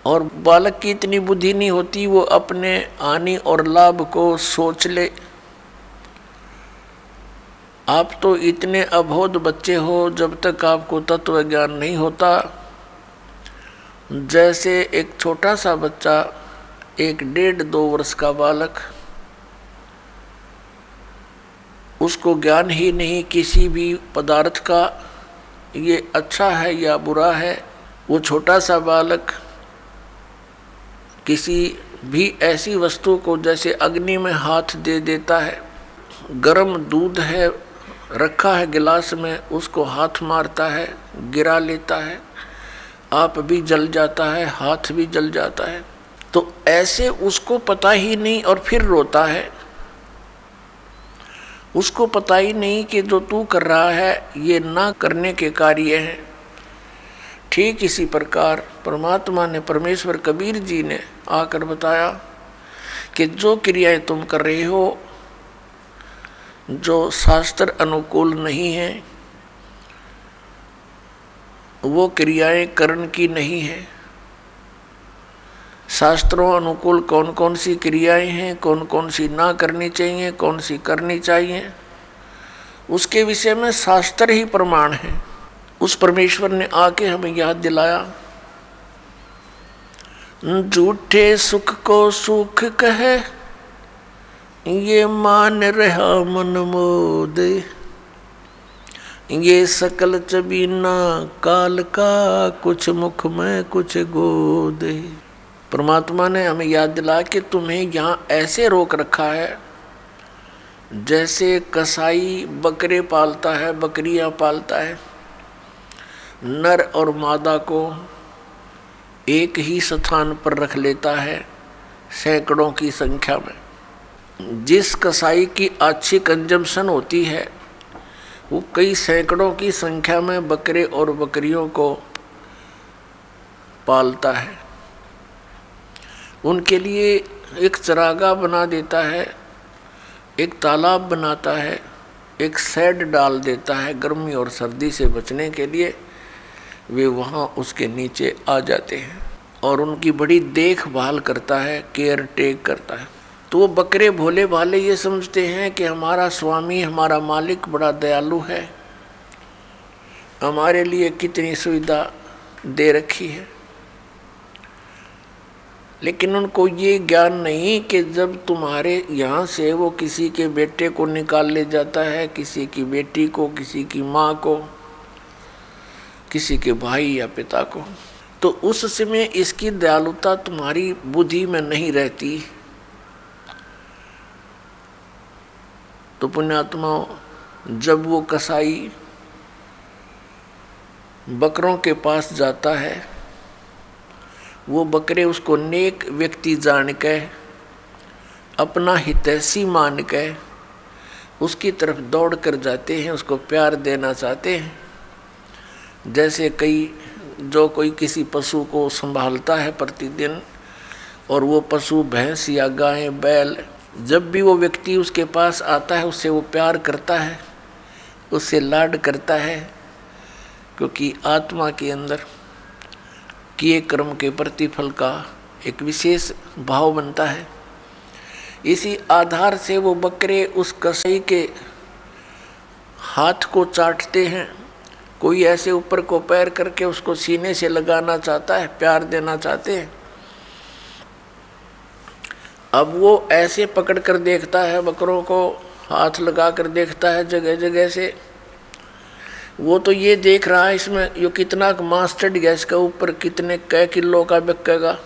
और बालक की इतनी बुद्धि नहीं होती वो अपने हानि और लाभ को सोच ले। आप तो इतने अबोध बच्चे हो, जब तक आपको तत्व ज्ञान नहीं होता। जैसे एक छोटा सा बच्चा, 1-1.5-2 वर्ष का बालक, उसको ज्ञान ही नहीं किसी भी पदार्थ का, ये अच्छा है या बुरा है। वो छोटा सा बालक किसी भी ऐसी वस्तु को, जैसे अग्नि में हाथ दे देता है, गर्म दूध है रखा है गिलास में, उसको हाथ मारता है, गिरा लेता है, आप भी जल जाता है, हाथ भी जल जाता है। तो ऐसे उसको पता ही नहीं और फिर रोता है। उसको पता ही नहीं कि जो तू कर रहा है ये ना करने के कार्य हैं। ठीक इसी प्रकार परमात्मा ने, परमेश्वर कबीर जी ने आकर बताया कि जो क्रियाएं तुम कर रहे हो जो शास्त्र अनुकूल नहीं है, वो क्रियाएं कर्ण की नहीं है। शास्त्रों अनुकूल कौन कौन सी क्रियाएं हैं, कौन कौन सी ना करनी चाहिए, कौन सी करनी चाहिए, उसके विषय में शास्त्र ही प्रमाण है। उस परमेश्वर ने आके हमें याद दिलाया, झूठे सुख को सुख कहे ये मान रहा मन मोद, ये सकल चबीना काल का कुछ मुख में कुछ गोद। परमात्मा ने हमें याद दिलाया कि तुम्हें यहाँ ऐसे रोक रखा है जैसे कसाई बकरे पालता है, बकरियां पालता है, नर और मादा को एक ही स्थान पर रख लेता है सैकड़ों की संख्या में। जिस कसाई की अच्छी कंजम्पशन होती है वो कई सैकड़ों की संख्या में बकरे और बकरियों को पालता है। उनके लिए एक चरागाह बना देता है, एक तालाब बनाता है, एक शेड डाल देता है। गर्मी और सर्दी से बचने के लिए वे वहाँ उसके नीचे आ जाते हैं और उनकी बड़ी देखभाल करता है, केयर टेक करता है। तो वो बकरे भोले भाले ये समझते हैं कि हमारा स्वामी, हमारा मालिक बड़ा दयालु है, हमारे लिए कितनी सुविधा दे रखी है। लेकिन उनको ये ज्ञान नहीं कि जब तुम्हारे यहाँ से वो किसी के बेटे को निकाल ले जाता है, किसी की बेटी को, किसी की माँ को, किसी के भाई या पिता को, तो उस समय इसकी दयालुता तुम्हारी बुद्धि में नहीं रहती। तो पुण्यात्मा, जब वो कसाई बकरों के पास जाता है, वो बकरे उसको नेक व्यक्ति जान के, अपना हितैषी मान के उसकी तरफ दौड़ कर जाते हैं, उसको प्यार देना चाहते हैं। जैसे कोई किसी पशु को संभालता है प्रतिदिन, और वो पशु भैंस या गाय बैल, जब भी वो व्यक्ति उसके पास आता है उससे वो प्यार करता है, उससे लाड करता है, क्योंकि आत्मा के अंदर किए कर्म के प्रतिफल का एक विशेष भाव बनता है। इसी आधार से वो बकरे उस कसाई के हाथ को चाटते हैं। कोई ऐसे ऊपर को पैर करके उसको सीने से लगाना चाहता है, प्यार देना चाहते हैं। अब वो ऐसे पकड़ कर देखता है, बकरों को हाथ लगा कर देखता है जगह जगह से। वो तो ये देख रहा है इसमें यो कितना मांस चढ़ गया, इसका ऊपर कितने कै किलो का बिकेगा,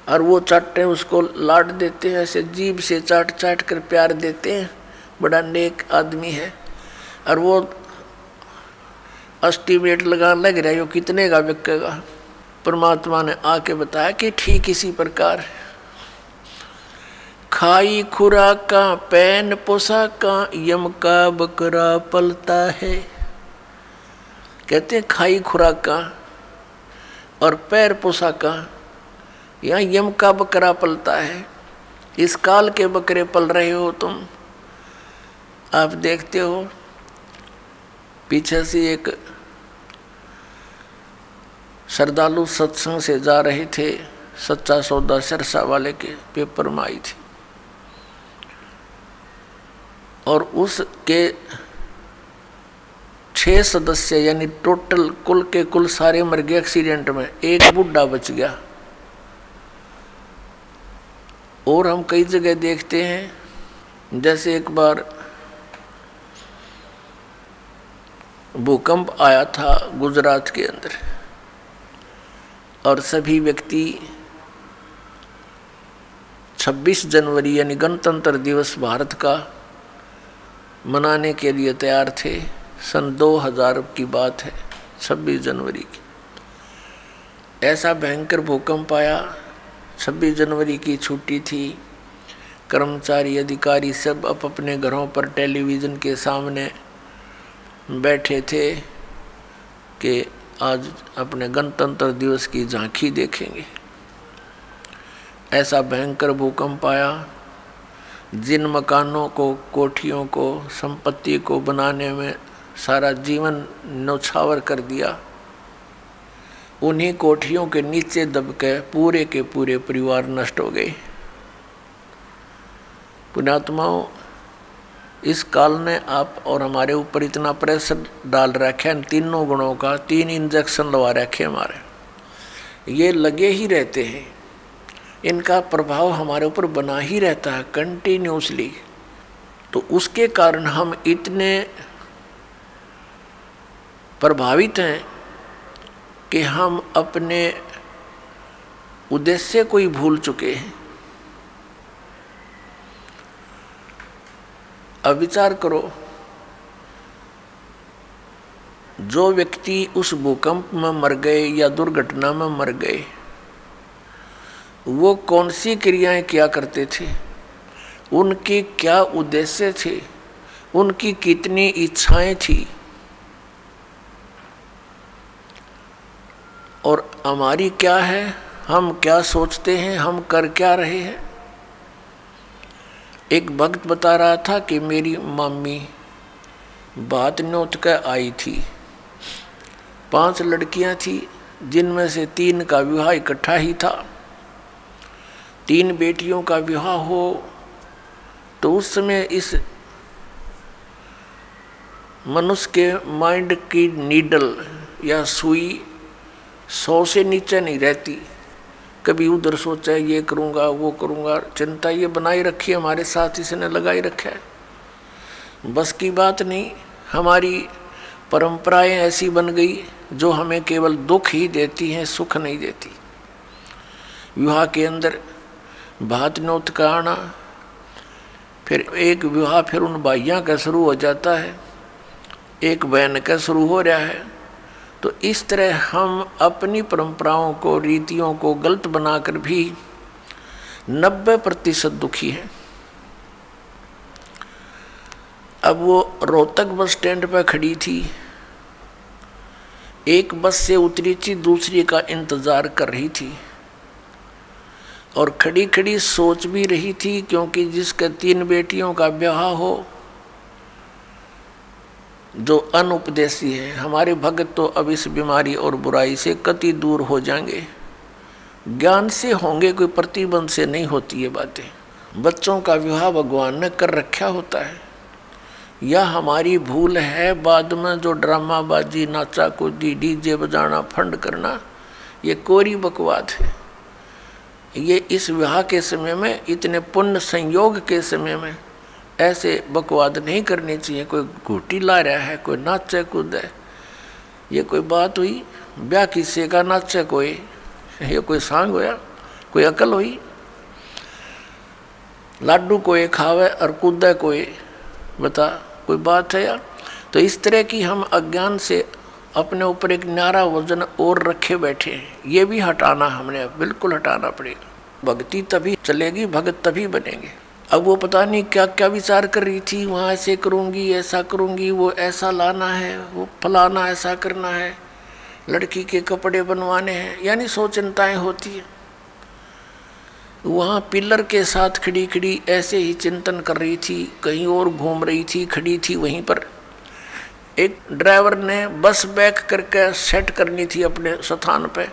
और वो चाटते हैं, उसको लाड देते हैं, ऐसे जीभ से चाट चाट कर प्यार देते हैं, बड़ा नेक आदमी है। और वो एस्टीमेट लगाने लग रहा है यो कितने का बिकेगा। परमात्मा ने आके बताया कि ठीक इसी प्रकार खाई खुराका पैन पोशाका यम का बकरा पलता है। कहते हैं खाई खुराका और पैर पोशाका, यहाँ यम का बकरा पलता है। इस काल के बकरे पल रहे हो तुम। आप देखते हो पीछे से एक श्रद्धालु सत्संग से जा रहे थे, सच्चा सौदा सिरसा वाले के पेपर में आई थी, और उसके 6 सदस्य यानी टोटल कुल के कुल सारे मर गए एक्सीडेंट में, एक बुढ़ा बच गया। और हम कई जगह देखते हैं, जैसे एक बार भूकंप आया था गुजरात के अंदर, और सभी व्यक्ति 26 जनवरी यानी गणतंत्र दिवस भारत का मनाने के लिए तैयार थे। सन 2000 की बात है, 26 जनवरी की। ऐसा भयंकर भूकंप आया। 26 जनवरी की छुट्टी थी। कर्मचारी अधिकारी सब अपने घरों पर टेलीविज़न के सामने बैठे थे कि आज अपने गणतंत्र दिवस की झांकी देखेंगे। ऐसा भयंकर भूकंप आया, जिन मकानों को, कोठियों को, संपत्ति को बनाने में सारा जीवन न्यौछावर कर दिया, उन्हीं कोठियों के नीचे दब के पूरे परिवार नष्ट हो गए। पुण्यात्माओं, इस काल ने आप और हमारे ऊपर इतना प्रेशर डाल रखे हैं, तीनों गुणों का, 3 इंजेक्शन लगा रखे हमारे, ये लगे ही रहते हैं, इनका प्रभाव हमारे ऊपर बना ही रहता है कंटिन्यूसली। तो उसके कारण हम इतने प्रभावित हैं कि हम अपने उद्देश्य को ही भूल चुके हैं। अब विचार करो, जो व्यक्ति उस भूकंप में मर गए या दुर्घटना में मर गए, वो कौन सी क्रियाएं किया करते थे, उनके क्या उद्देश्य थे, उनकी कितनी इच्छाएं थी, और हमारी क्या है, हम क्या सोचते हैं, हम कर क्या रहे हैं। एक भक्त बता रहा था कि मेरी मम्मी बात न्योत कर आई थी, 5 लड़कियां थी, जिनमें से 3 का विवाह इकट्ठा ही था। 3 बेटियों का विवाह हो तो उस समय इस मनुष्य के माइंड की नीडल या सुई 100 से नीचे नहीं रहती। कभी उधर सोचा है ये करूँगा वो करूँगा, चिंता ये बनाई रखी है, हमारे साथ इसने लगाई रखा है। बस की बात नहीं, हमारी परंपराएं ऐसी बन गई जो हमें केवल दुख ही देती हैं, सुख नहीं देती। विवाह के अंदर भात न्योत का आना, फिर एक विवाह फिर उन भाइयों का शुरू हो जाता है, एक बहन का शुरू हो रहा है। तो इस तरह हम अपनी परंपराओं को, रीतियों को गलत बनाकर भी 90% दुखी हैं। अब वो रोहतक बस स्टैंड पर खड़ी थी, एक बस से उतरी थी, दूसरी का इंतज़ार कर रही थी, और खड़ी खड़ी सोच भी रही थी, क्योंकि जिसके 3 बेटियों का ब्याह हो, जो अनुपदेशी है, हमारे भगत तो अब इस बीमारी और बुराई से कति दूर हो जाएंगे। ज्ञान से होंगे, कोई प्रतिबंध से नहीं होती ये बातें। बच्चों का विवाह भगवान ने कर रखा होता है, या हमारी भूल है बाद में जो ड्रामाबाजी, नाचा कूदी, डीजे बजाना, फंड करना, ये कोरी बकवाद है। ये इस विवाह के समय में, इतने पुण्य संयोग के समय में ऐसे बकवाद नहीं करनी चाहिए। कोई घूटी ला रहा है, कोई नाचे कूद है, ये कोई बात हुई? ब्याह किसी का नाचे कोई, ये कोई सांग होया, कोई अकल हुई? लाडू कोई खावे और कूदे कोई, बता कोई बात है यार? तो इस तरह की हम अज्ञान से अपने ऊपर एक न्यारा वजन और रखे बैठे हैं, ये भी हटाना हमने बिल्कुल हटाना पड़ेगा। भक्ति तभी चलेगी, भगत तभी बनेंगे। अब वो पता नहीं क्या क्या विचार कर रही थी, वहाँ ऐसे करूँगी, ऐसा करूँगी, वो ऐसा लाना है, वो फलाना ऐसा करना है, लड़की के कपड़े बनवाने हैं, यानी 100 चिंताएँ होती हैं। वहाँ पिलर के साथ खड़ी खड़ी ऐसे ही चिंतन कर रही थी, कहीं और घूम रही थी, खड़ी थी वहीं पर। एक ड्राइवर ने बस बैक करके सेट करनी थी अपने स्थान पे,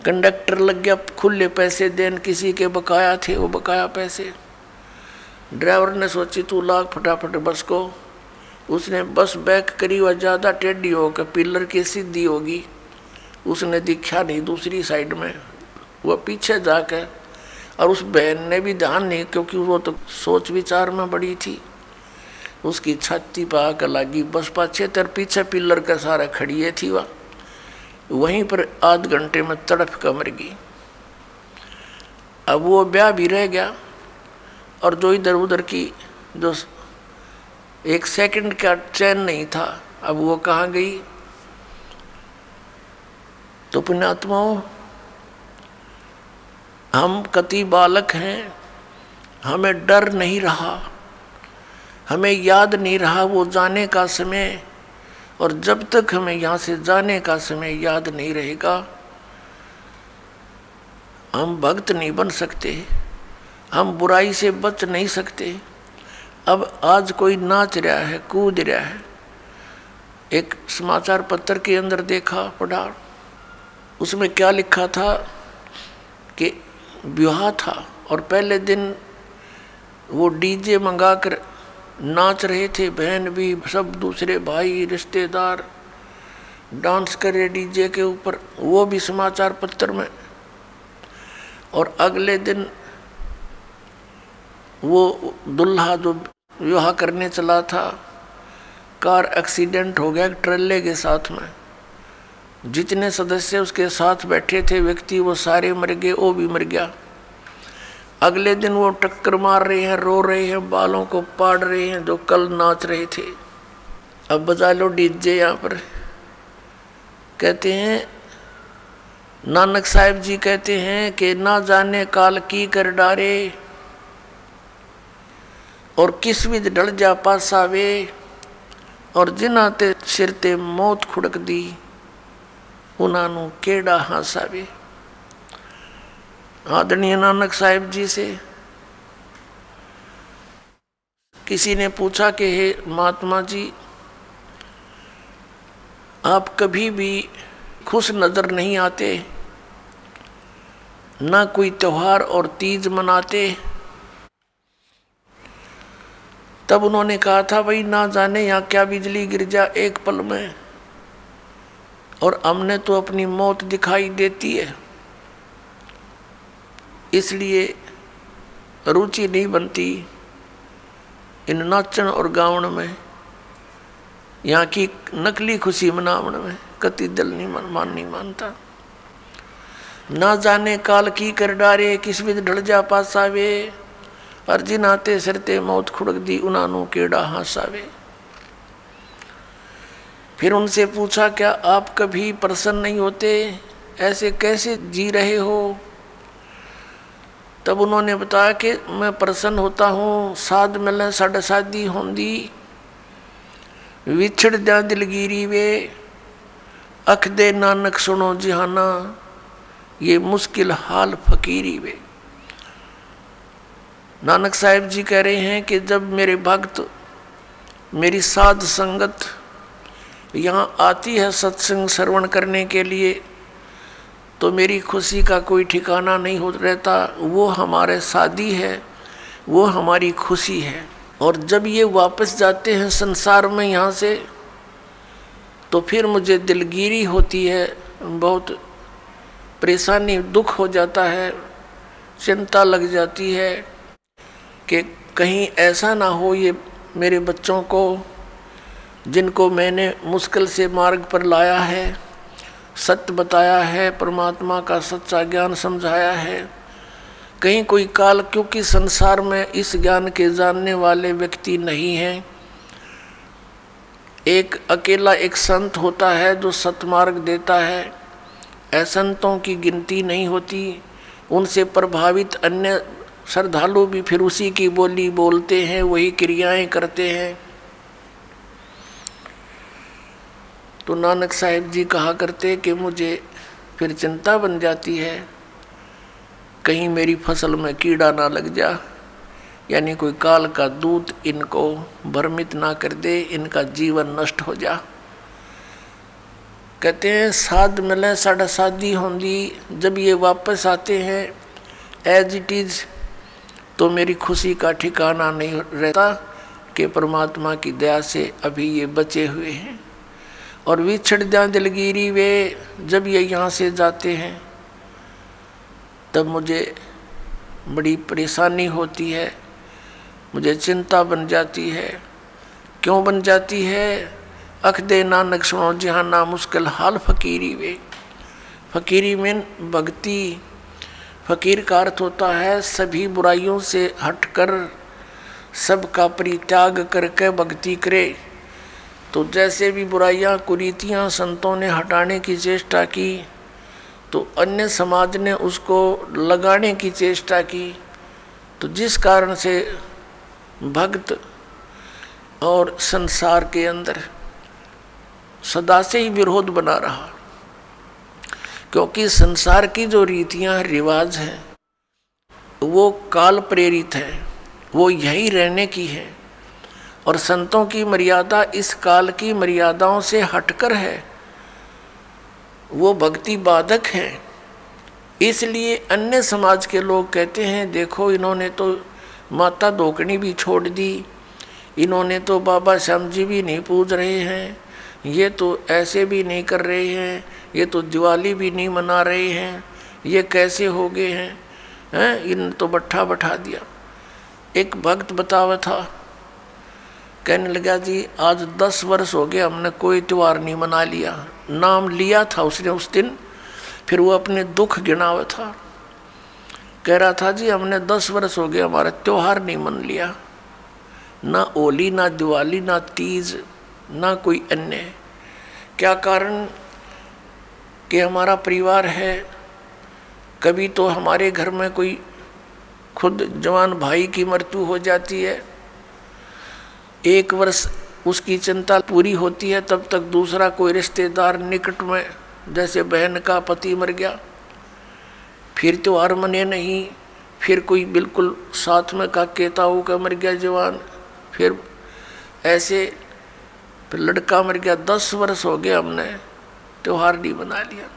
कंडक्टर लग गया खुले पैसे देन, किसी के बकाया थे, वो बकाया पैसे। ड्राइवर ने सोची तू लाग फटाफट बस को, उसने बस बैक करी, वह ज़्यादा टेढ़ी होकर पिलर की सीधी होगी, उसने दिखा नहीं दूसरी साइड में, वह पीछे जाकर, और उस बहन ने भी ध्यान नहीं, क्योंकि वो तो सोच विचार में बड़ी थी, उसकी छाती पर आकर लगी बस पाछे तर पीछे पिलर का सारा खड़िए थी, वह वहीं पर आध घंटे में तड़फ कर मर गई। अब वो ब्याह भी रह गया, और जो इधर उधर की जो 1 सेकंड का चैन नहीं था, अब वो कहाँ गई? तो पुण्यात्माओं, हम कति बालक हैं, हमें डर नहीं रहा, हमें याद नहीं रहा वो जाने का समय। और जब तक हमें यहाँ से जाने का समय याद नहीं रहेगा, हम भक्त नहीं बन सकते, हम बुराई से बच नहीं सकते। अब आज कोई नाच रहा है, कूद रहा है, एक समाचार पत्र के अंदर देखा, पढ़ा, उसमें क्या लिखा था कि विवाह था और पहले दिन वो डीजे मंगा कर नाच रहे थे, बहन भी, सब दूसरे भाई रिश्तेदार डांस कर रहे डीजे के ऊपर, वो भी समाचार पत्र में। और अगले दिन वो दुल्हा जो विवाह करने चला था, कार एक्सीडेंट हो गया ट्रेले के साथ में। जितने सदस्य उसके साथ बैठे थे व्यक्ति, वो सारे मर गए, वो भी मर गया। अगले दिन वो टक्कर मार रहे हैं, रो रहे हैं, बालों को पाड़ रहे हैं जो कल नाच रहे थे। अब बजा लो डीजे यहाँ पर। कहते हैं नानक साहिब जी कहते हैं कि ना जाने काल की कर डारे और किस विध ढल जा पासावे, और जिन्हां ते सिर ते मौत खुड़क दी उन्हां नूं केड़ा हासावे। आदरणीय नानक साहिब जी से किसी ने पूछा कि हे महात्मा जी, आप कभी भी खुश नजर नहीं आते, ना कोई त्योहार और तीज मनाते। तब उन्होंने कहा था, भाई ना जाने यहाँ क्या बिजली गिर जा एक पल में, और हमने तो अपनी मौत दिखाई देती है, इसलिए रुचि नहीं बनती इन नाचन और गावन में, यहाँ की नकली खुशी मनावन में कति दिल नहीं मानता। ना जाने काल की कर डारे किस विध ढल जा पासावे, और जिनाते सरते मौत खुड़क दी उन्हां केड़ा हासावे। फिर उनसे पूछा, क्या आप कभी प्रसन्न नहीं होते, ऐसे कैसे जी रहे हो? तब उन्होंने बताया कि मैं प्रसन्न होता हूँ, साध मिले साढ़े शादी होंदी, विछड़ द्या दिलगिरी वे, अख दे नानक सुनो जिहाना, ये मुश्किल हाल फकीरी वे। नानक साहिब जी कह रहे हैं कि जब मेरे भक्त, मेरी साध संगत यहाँ आती है सत्संग श्रवण करने के लिए, तो मेरी खुशी का कोई ठिकाना नहीं हो रहता। वो हमारे साथी है, वो हमारी खुशी है। और जब ये वापस जाते हैं संसार में यहाँ से, तो फिर मुझे दिलगिरी होती है, बहुत परेशानी, दुख हो जाता है, चिंता लग जाती है कि कहीं ऐसा ना हो ये मेरे बच्चों को, जिनको मैंने मुश्किल से मार्ग पर लाया है, सत्य बताया है, परमात्मा का सच्चा ज्ञान समझाया है, कहीं कोई काल, क्योंकि संसार में इस ज्ञान के जानने वाले व्यक्ति नहीं हैं। एक अकेला एक संत होता है जो सतमार्ग देता है, असंतों की गिनती नहीं होती। उनसे प्रभावित अन्य श्रद्धालु भी फिर उसी की बोली बोलते हैं, वही क्रियाएं करते हैं। तो नानक साहिब जी कहा करते कि मुझे फिर चिंता बन जाती है, कहीं मेरी फसल में कीड़ा ना लग जा, यानी कोई काल का दूत इनको भ्रमित ना कर दे, इनका जीवन नष्ट हो जा। कहते हैं साध मिले साढ़ा शादी होंदी, जब ये वापस आते हैं एज इट इज़, तो मेरी खुशी का ठिकाना नहीं रहता कि परमात्मा की दया से अभी ये बचे हुए हैं। और विछड़ द्या दिलगिरी वे, जब ये यहाँ से जाते हैं तब मुझे बड़ी परेशानी होती है, मुझे चिंता बन जाती है। क्यों बन जाती है? अख दे नानक सुनो जिहाना, मुश्किल हाल फकीरी वे। फकीरी में भक्ति, फकीर का अर्थ होता है सभी बुराइयों से हटकर सबका परित्याग करके भक्ति करे। तो जैसे भी बुराइयां कुरीतियां संतों ने हटाने की चेष्टा की, तो अन्य समाज ने उसको लगाने की चेष्टा की, तो जिस कारण से भक्त और संसार के अंदर सदा से ही विरोध बना रहा। क्योंकि संसार की जो रीतियां रिवाज हैं वो काल प्रेरित है, वो यही रहने की है, और संतों की मर्यादा इस काल की मर्यादाओं से हटकर है, वो भक्ति बाधक है। इसलिए अन्य समाज के लोग कहते हैं देखो इन्होंने तो माता धोकनी भी छोड़ दी, इन्होंने तो बाबा श्याम जी भी नहीं पूज रहे हैं, ये तो ऐसे भी नहीं कर रहे हैं, ये तो दिवाली भी नहीं मना रहे हैं, ये कैसे हो गए हैं, इन तो बट्ठा बैठा दिया। एक भक्त बतावा था, कहने लगा जी आज 10 वर्ष हो गए हमने कोई त्यौहार नहीं मना लिया। नाम लिया था उसने उस दिन, फिर वो अपने दुख गिनावा था, कह रहा था जी हमने 10 वर्ष हो गए हमारा त्यौहार नहीं मन लिया, ना होली ना दिवाली ना तीज ना कोई अन्य। क्या कारण कि हमारा परिवार है, कभी तो हमारे घर में कोई खुद जवान भाई की मृत्यु हो जाती है, 1 वर्ष उसकी चिंता पूरी होती है, तब तक दूसरा कोई रिश्तेदार निकट में जैसे बहन का पति मर गया, फिर त्योहार मने नहीं, फिर कोई बिल्कुल साथ में का केताऊ का मर गया जवान, फिर ऐसे फिर लड़का मर गया। 10 वर्ष हो गए हमने त्यौहार नहीं बना लिया।